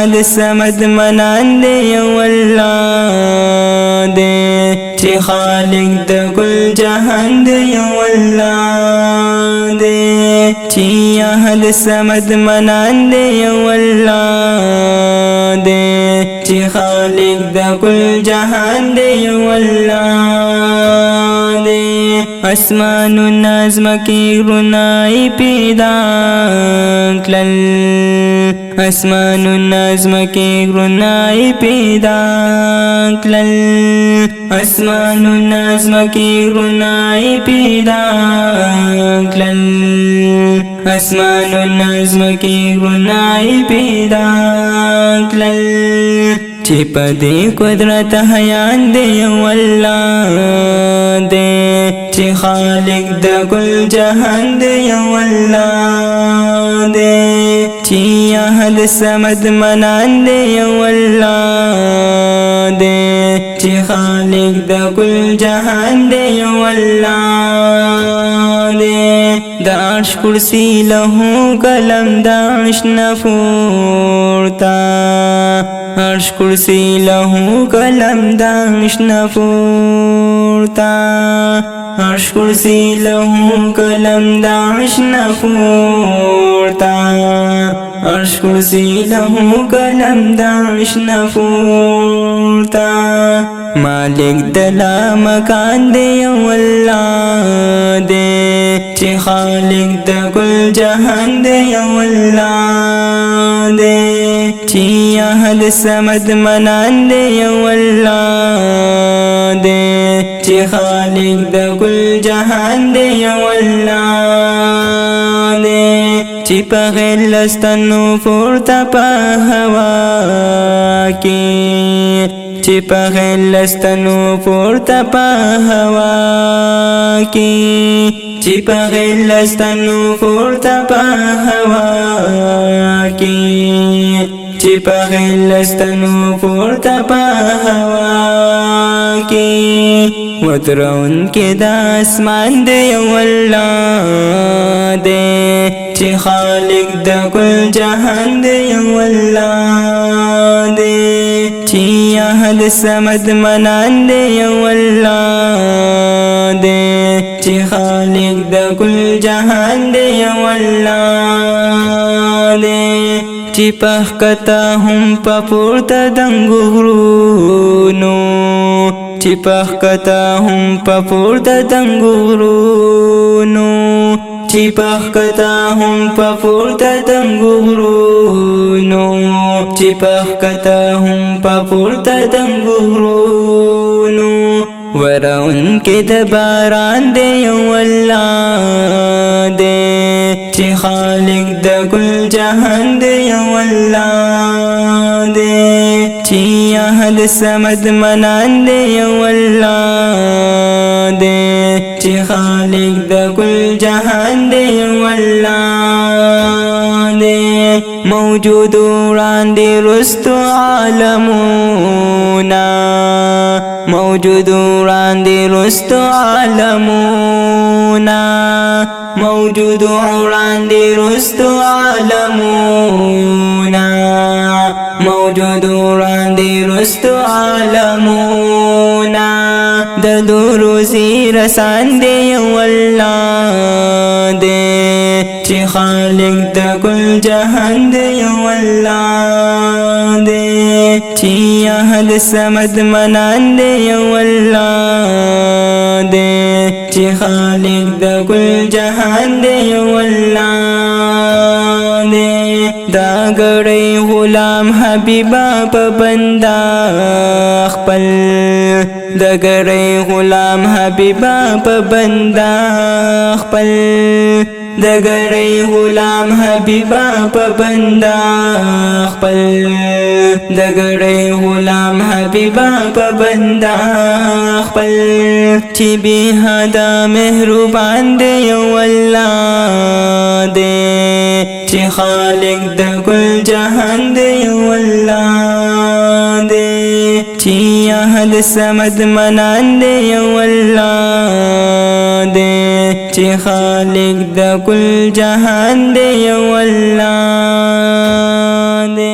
احد صمد منان دے یو اللہ دے چی خالق دا کل جہان دے یو اللہ دے چی احد صمد منان دے یو اللہ دے چی خالق دا کل جہان دے یو اللہ دے اسمان النظم کی رنائی پیدا کلل اسمان النظم کی رنائی پیدا کلل اسمان النظم کی رنائی پیدا کلل اسمان النظم کی رنائی پیدا کلل چی پا دے قدرت حیان دے یو اللہ دے چی خالق دا کل جہان دے یو اللہ دے چی احد صمد منان دے یو اللہ دے چی خالق دا کل جہان دے یو اللہ دے دا عرش کرسی لہو قلم دا عرش نفورتا عرش کرسی لہو قلم دا عرش نفورتا عرش کرسی لہو قلم دا عرش نفورتا عرش کرسی لہو قلم دا عرش نفورتا مالک دلا مکان دے یو اللہ دے چی خالق دا کل جہان دے یو اللہ دے چی احد صمد منان دے یو اللہ دے چی خالق دا کل جہان دے یو اللہ دے چی پا غیر لستنو پورتا پا ہوا کی چی پا غیر لستنو پورتا پا ہوا کی چی پا غیر لستنو پورتا پا ہوا کی چی پا غیر لستنو پورتا پا ہوا کی ودرون کے دا اسمان دے یو اللہ دے چی خالق دا کل جہان دے یو اللہ دے چی احد صمد منان دے یو اللہ دے چی خالق دا کل جہان دے یو اللہ دے چی پخ کتا ہم پا پورتا دنگو غرونو چی پخ کتا ہم پا پورتا دنگو غرونو چی پخ کتا ہم پا پورتا دنگو غرونو چی پخ کتا ہم پا پورتا دنگو غرونو ورون کے دباران دے یو اللہ دے چی خالق دا کل جہان دے یو اللہ دے چی احد صمد منان دے یو اللہ دے چی خالق دا کل جہان دے یو اللہ دے موجود وران دے رستو عالمونا موجود وران دے رستو عالمونا موجود وران دے رستو عالمونا موجود وران دے رستو عالمونا دا دروزی رسان دے یو اللہ دے چی خالق دا کل جہان دے یو اللہ دے چی احد صمد منان دے یو اللہ دے چی خالق دا کل جہان دے یو اللہ دے دا گڑی غلام حبیبا پا بندہ اخپل دا گڑی غلام حبیبا پا بندہ اخپل دا گڑی غلام حبیبا پا بندہ اخپل دا گڑی غلام حبیبا پا بندہ اخپل چی بی حدا محروبان دے یو اللہ دے چی خالق دا کل جہان دے یو اللہ دے چی احد صمد منان دے یو اللہ دے چی خالق دا کل جہان دے یو اللہ دے